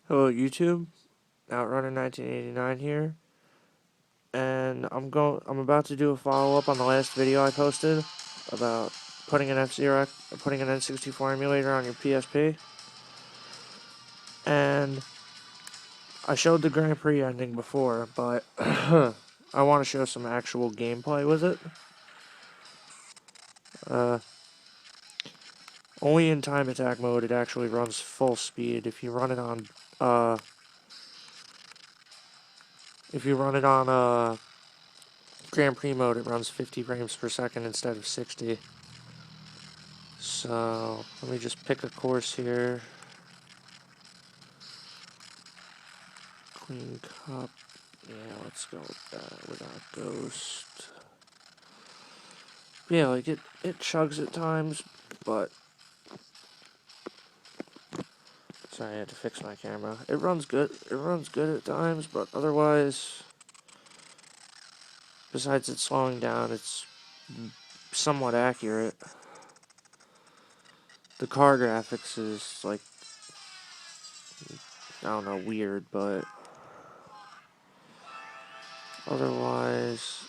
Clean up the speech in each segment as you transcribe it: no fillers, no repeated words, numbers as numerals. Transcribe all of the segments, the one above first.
Hello YouTube, Outrunner 1989 here, and I'm about to do a follow-up on the last video I posted about putting an putting an N64 emulator on your PSP, and I showed the Grand Prix ending before, but I want to show some actual gameplay with it. Only in time attack mode it actually runs full speed. If you run it on Grand Prix mode, it runs 50 frames per second instead of 60. So, let me just pick a course here. Queen Cup. Yeah, let's go with that without Ghost. Yeah, like it chugs at times, but... Sorry, I had to fix my camera. It runs good. It runs good at times, but otherwise... Besides it slowing down, it's somewhat accurate. The car graphics is, like... I don't know, weird, but... Otherwise...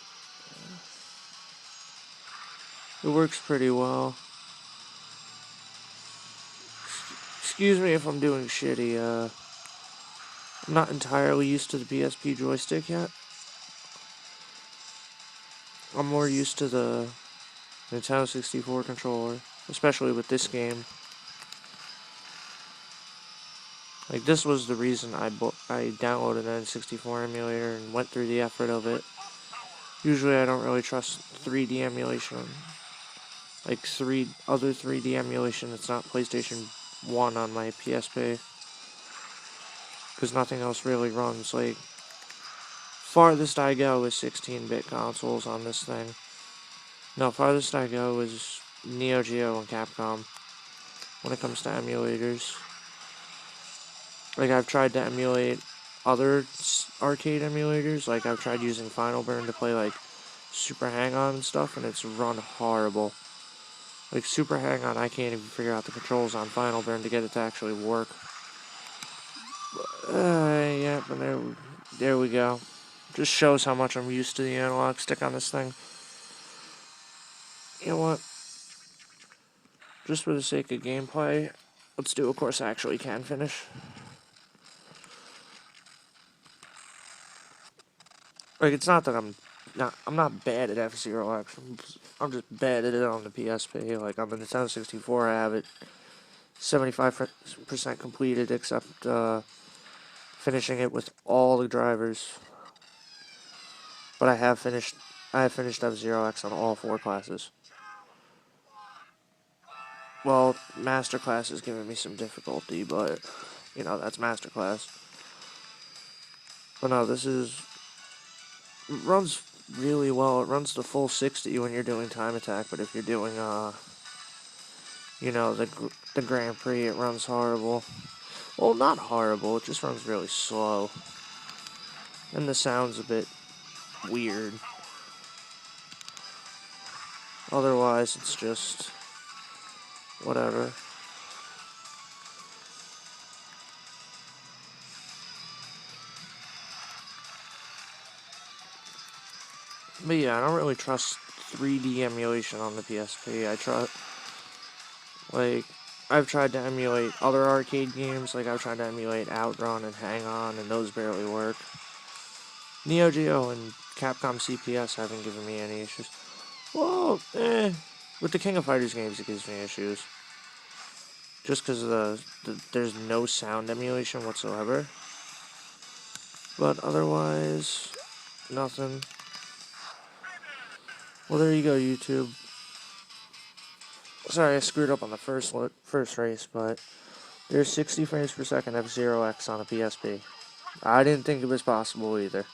It works pretty well. Excuse me if I'm doing shitty, I'm not entirely used to the PSP joystick yet. I'm more used to the Nintendo 64 controller, especially with this game. Like, this was the reason I downloaded an N64 emulator and went through the effort of it. Usually I don't really trust 3D emulation. Like, other 3D emulation that's not PlayStation 1 on my PSP. Because nothing else really runs. Like, farthest I go is 16-bit consoles on this thing. No, farthest I go is Neo Geo and Capcom when it comes to emulators. Like, I've tried to emulate other arcade emulators. Like, I've tried using Final Burn to play, like, Super Hang-On and stuff, and it's run horrible. Like, Super Hang-On, I can't even figure out the controls on Final Burn to get it to actually work. Yeah, but there we go. Just shows how much I'm used to the analog stick on this thing. You know what? Just for the sake of gameplay, let's do a course I actually can finish. Like, it's not that I'm not bad at F-Zero X. I'm just bad at it on the PSP. Like, on the Nintendo 64, I have it 75% completed, except finishing it with all the drivers. But I have finished F-Zero X on all 4 classes. Well, Master Class is giving me some difficulty, but, you know, that's Master Class. But no, it runs really well. It runs to full 60 when you're doing time attack, but if you're doing, you know, the Grand Prix, it runs horrible. Well, not horrible, it just runs really slow. And the sound's a bit weird. Otherwise, it's just whatever. But yeah, I don't really trust 3D emulation on the PSP. I've tried to emulate other arcade games, like I've tried to emulate Outrun and Hang On, and those barely work. Neo Geo and Capcom CPS haven't given me any issues. Well, with the King of Fighters games it gives me issues. Just because there's no sound emulation whatsoever. But otherwise, nothing. Well, there you go, YouTube. Sorry, I screwed up on the first race, but there's 60 frames per second F-Zero X on a PSP. I didn't think it was possible either.